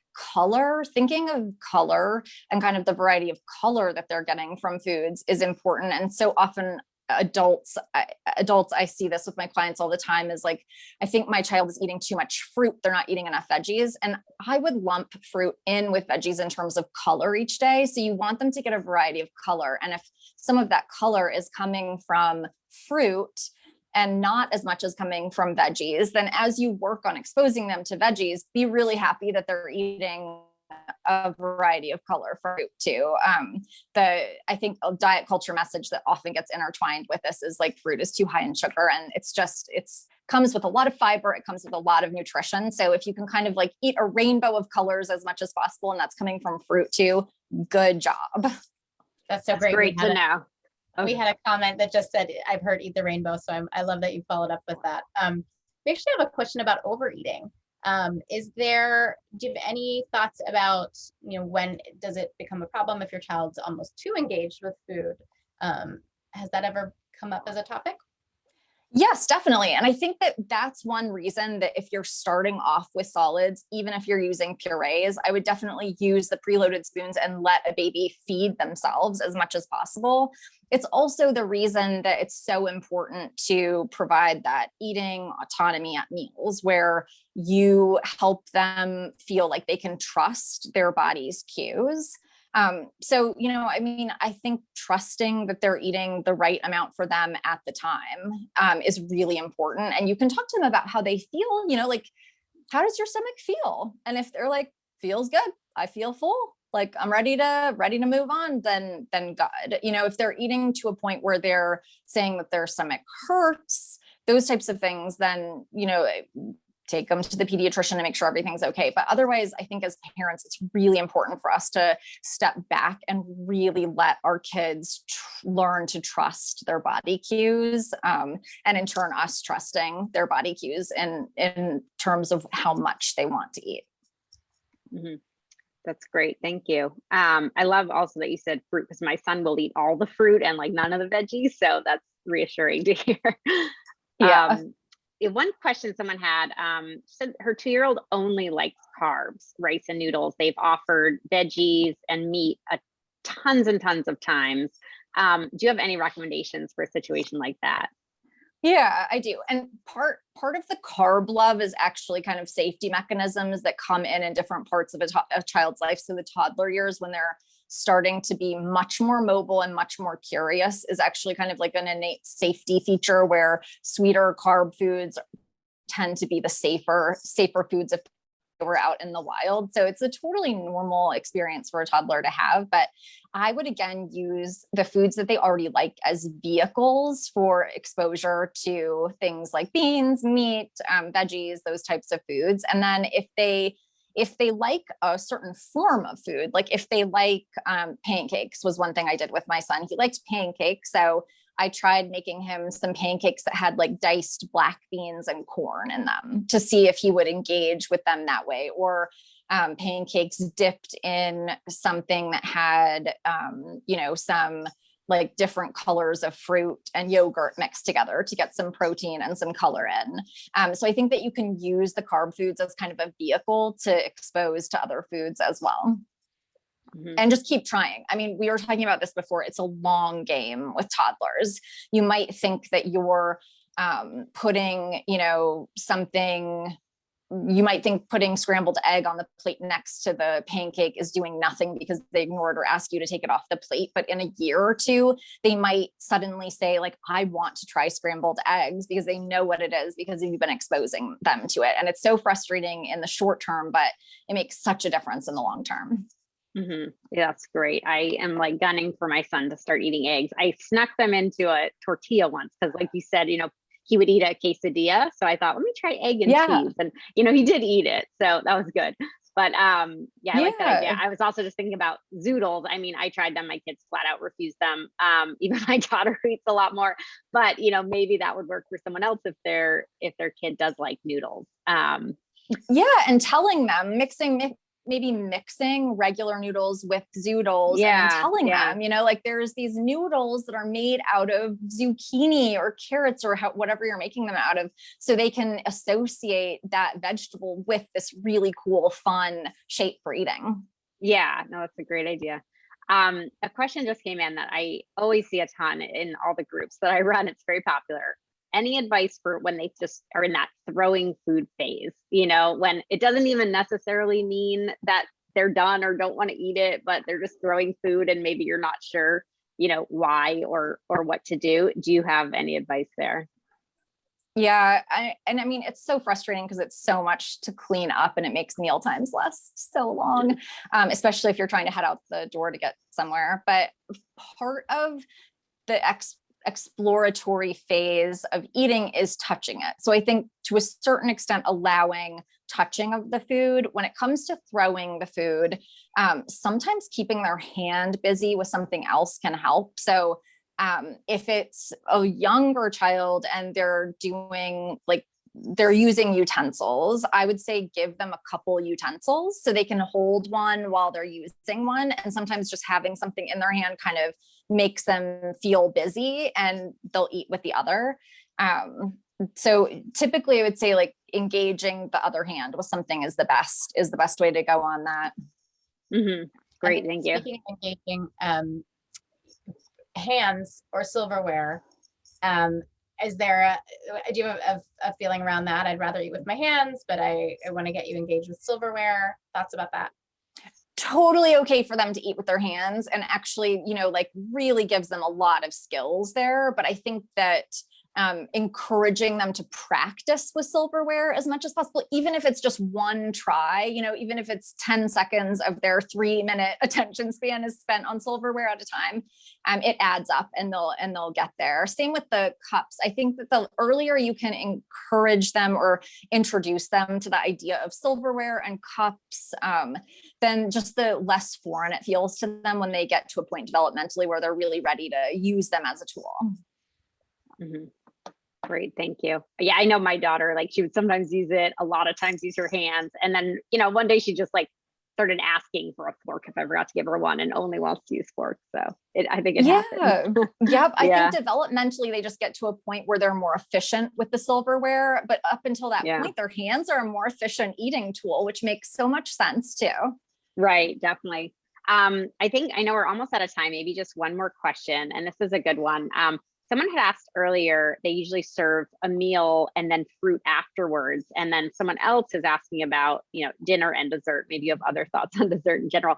thinking of color and kind of the variety of color that they're getting from foods is important. And so often adults, I see this with my clients all the time, is like, I think my child is eating too much fruit. They're not eating enough veggies. And I would lump fruit in with veggies in terms of color each day. So you want them to get a variety of color. And if some of that color is coming from fruit and not as much as coming from veggies, then as you work on exposing them to veggies, be really happy that they're eating a variety of color fruit too. I think a diet culture message that often gets intertwined with this is like fruit is too high in sugar, and it's comes with a lot of fiber. It comes with a lot of nutrition. So if you can kind of like eat a rainbow of colors as much as possible, and that's coming from fruit too, good job. That's so great. Great to know. We had a comment that just said, I've heard eat the rainbow. So I love that you followed up with that. We actually have a question about overeating. Do you have any thoughts about, when does it become a problem if your child's almost too engaged with food? Has that ever come up as a topic? Yes, definitely. And I think that that's one reason that if you're starting off with solids, even if you're using purees, I would definitely use the preloaded spoons and let a baby feed themselves as much as possible. It's also the reason that it's so important to provide that eating autonomy at meals, where you help them feel like they can trust their body's cues. I think trusting that they're eating the right amount for them at the time is really important. And you can talk to them about how they feel, like, how does your stomach feel? And if they're like, feels good, I feel full, like I'm ready to move on, then good. If they're eating to a point where they're saying that their stomach hurts, those types of things, then, take them to the pediatrician and make sure everything's okay. But otherwise, I think as parents, it's really important for us to step back and really let our kids learn to trust their body cues. And in turn, us trusting their body cues in terms of how much they want to eat. Mm-hmm. That's great. Thank you. I love also that you said fruit, because my son will eat all the fruit and like none of the veggies. So that's reassuring to hear. Yeah. One question someone had, said her 2-year-old only likes carbs, rice and noodles. They've offered veggies and meat tons and tons of times. Do you have any recommendations for a situation like that? Yeah, I do. And part of the carb love is actually kind of safety mechanisms that come in different parts of a child's life. So the toddler years, when they're starting to be much more mobile and much more curious, is actually kind of like an innate safety feature, where sweeter carb foods tend to be the safer foods if we're out in the wild. So it's a totally normal experience for a toddler to have. But I would again use the foods that they already like as vehicles for exposure to things like beans, meat, veggies, those types of foods. And then if they like a certain form of food, like if they like pancakes, was one thing I did with my son. He liked pancakes. So I tried making him some pancakes that had like diced black beans and corn in them to see if he would engage with them that way, or pancakes dipped in something that had, some like different colors of fruit and yogurt mixed together to get some protein and some color in. So I think that you can use the carb foods as kind of a vehicle to expose to other foods as well. Mm-hmm. And just keep trying. I mean, we were talking about this before. It's a long game with toddlers. You might think that you're putting, you might think putting scrambled egg on the plate next to the pancake is doing nothing because they ignored or asked you to take it off the plate. But in a year or two, they might suddenly say, like, I want to try scrambled eggs, because they know what it is because you've been exposing them to it. And it's so frustrating in the short term, but it makes such a difference in the long term. Mm-hmm. Yeah, that's great. I am like gunning for my son to start eating eggs. I snuck them into a tortilla once because, like you said, he would eat a quesadilla. So I thought, let me try egg and cheese. And, he did eat it. So that was good. But I like that idea. I was also just thinking about zoodles. I mean, I tried them. My kids flat out refused them. Even my daughter eats a lot more. But, maybe that would work for someone else if their kid does like noodles. And telling them, mixing regular noodles with zoodles, and telling them, like, there's these noodles that are made out of zucchini or carrots or whatever you're making them out of, so they can associate that vegetable with this really cool, fun shape for eating. Yeah, no, that's a great idea. A question just came in that I always see a ton in all the groups that I run. It's very popular. Any advice for when they just are in that throwing food phase, when it doesn't even necessarily mean that they're done or don't want to eat it, but they're just throwing food and maybe you're not sure, why or what to do. Do you have any advice there? Yeah. I mean, it's so frustrating because it's so much to clean up and it makes meal times last so long, especially if you're trying to head out the door to get somewhere. But part of the exploratory phase of eating is touching it. So I think to a certain extent, allowing touching of the food. When it comes to throwing the food, sometimes keeping their hand busy with something else can help. So if it's a younger child and they're using utensils, I would say give them a couple utensils so they can hold one while they're using one. And sometimes just having something in their hand kind of makes them feel busy and they'll eat with the other. So typically I would say like engaging the other hand with something is the best way to go on that. Mm-hmm. Great. Thank you. Speaking of engaging, hands or silverware, is there do you have a feeling around that? I'd rather eat with my hands, but I want to get you engaged with silverware. Thoughts about that? Totally okay for them to eat with their hands, and actually, really gives them a lot of skills there. But I think that encouraging them to practice with silverware as much as possible, even if it's just one try, even if it's 10 seconds of their 3-minute attention span is spent on silverware at a time, it adds up and they'll get there. Same with the cups. I think that the earlier you can encourage them or introduce them to the idea of silverware and cups, then just the less foreign it feels to them when they get to a point developmentally where they're really ready to use them as a tool. Mm-hmm. Great. Thank you. Yeah. I know my daughter, she would sometimes use it, a lot of times use her hands. And then, one day she just started asking for a fork if I forgot to give her one and only wants to use forks. So I think it happens. Yep. I think developmentally they just get to a point where they're more efficient with the silverware, but up until that point, their hands are a more efficient eating tool, which makes so much sense too. Right. Definitely. I know we're almost out of time. Maybe just one more question. And this is a good one. Someone had asked earlier, they usually serve a meal and then fruit afterwards. And then someone else is asking about, dinner and dessert. Maybe you have other thoughts on dessert in general.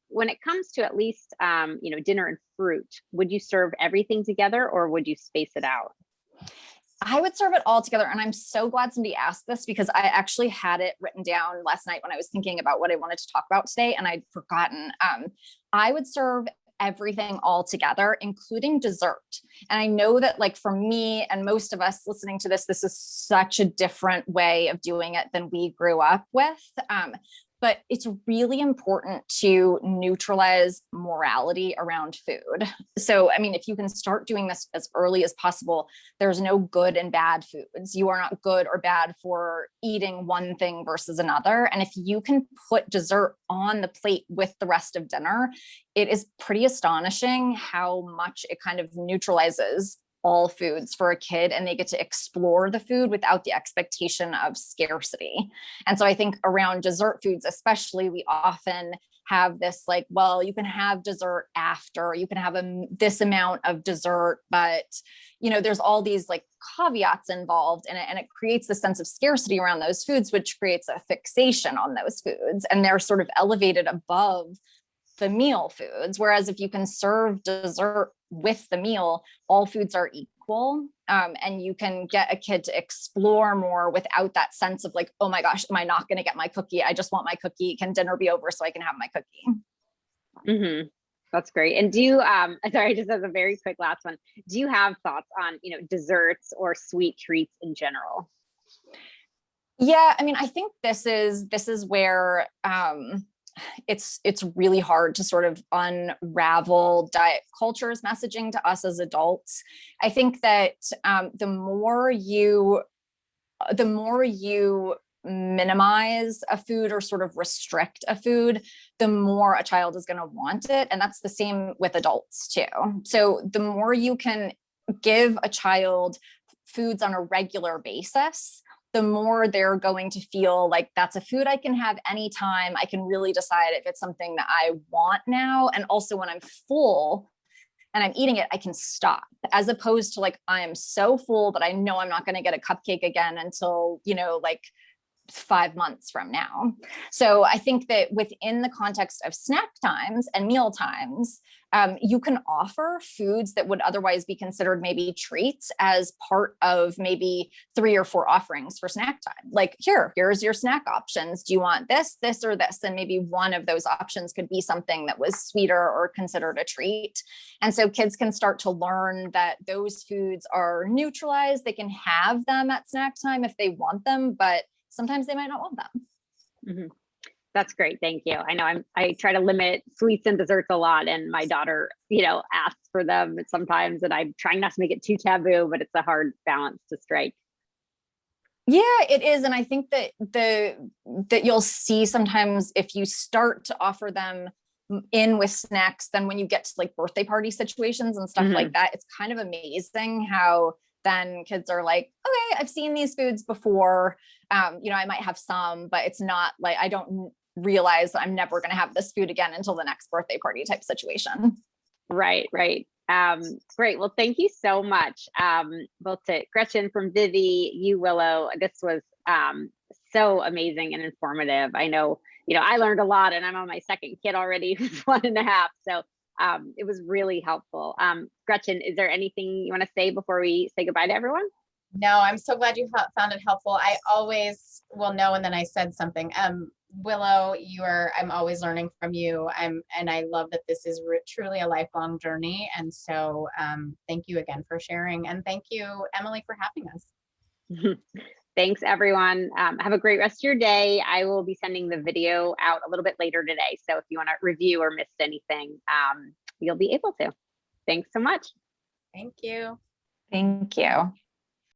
When it comes to at least, dinner and fruit, would you serve everything together or would you space it out? I would serve it all together. And I'm so glad somebody asked this because I actually had it written down last night when I was thinking about what I wanted to talk about today and I'd forgotten. I would serve everything all together, including dessert. And I know that for me and most of us listening to this is such a different way of doing it than we grew up with. But it's really important to neutralize morality around food. So, if you can start doing this as early as possible, there's no good and bad foods. You are not good or bad for eating one thing versus another. And if you can put dessert on the plate with the rest of dinner, it is pretty astonishing how much it kind of neutralizes all foods for a kid, and they get to explore the food without the expectation of scarcity. And so I think around dessert foods, especially, we often have this you can have dessert after, you can have this amount of dessert, but there's all these caveats involved in it, and it creates the sense of scarcity around those foods, which creates a fixation on those foods, and they're sort of elevated above the meal foods. Whereas if you can serve dessert with the meal, all foods are equal. And you can get a kid to explore more without that sense of oh my gosh, am I not going to get my cookie? I just want my cookie. Can dinner be over so I can have my cookie? Mm-hmm. That's great. And do you, sorry, just as a very quick last one, do you have thoughts on, desserts or sweet treats in general? Yeah. I think this is where, it's really hard to sort of unravel diet culture's messaging to us as adults. I think that the more you minimize a food or sort of restrict a food, the more a child is going to want it. And that's the same with adults too. So the more you can give a child foods on a regular basis, the more they're going to feel like that's a food I can have anytime. I can really decide if it's something that I want now. And also when I'm full and I'm eating it, I can stop, as opposed to like, I am so full that I know I'm not going to get a cupcake again until, like 5 months from now. So I think that within the context of snack times and meal times, you can offer foods that would otherwise be considered maybe treats as part of maybe 3 or 4 offerings for snack time. Like, here's your snack options. Do you want this, this, or this? And maybe one of those options could be something that was sweeter or considered a treat. And so kids can start to learn that those foods are neutralized. They can have them at snack time if they want them, but sometimes they might not want them. Mm-hmm. That's great. Thank you. I know I try to limit sweets and desserts a lot, and my daughter, asks for them sometimes, and I'm trying not to make it too taboo, but it's a hard balance to strike. Yeah, it is. And I think that that you'll see sometimes if you start to offer them in with snacks, then when you get to like birthday party situations and stuff like that, it's kind of amazing how then kids are like, okay, I've seen these foods before. I might have some, but it's not like, I don't realize I'm never going to have this food again until the next birthday party type situation. Right. Great. Well, thank you so much. Both to Gretchen from Vivvi, you, Willow. This was so amazing and informative. I know, I learned a lot, and I'm on my second kid already, who's 1.5. So it was really helpful. Gretchen, is there anything you want to say before we say goodbye to everyone? No, I'm so glad you found it helpful. I always will know, and then I said something. Willow, I'm always learning from you. And I love that this is truly a lifelong journey. And so thank you again for sharing. And thank you, Emily, for having us. Thanks, everyone. Have a great rest of your day. I will be sending the video out a little bit later today. So if you want to review or missed anything, you'll be able to. Thanks so much. Thank you. Thank you.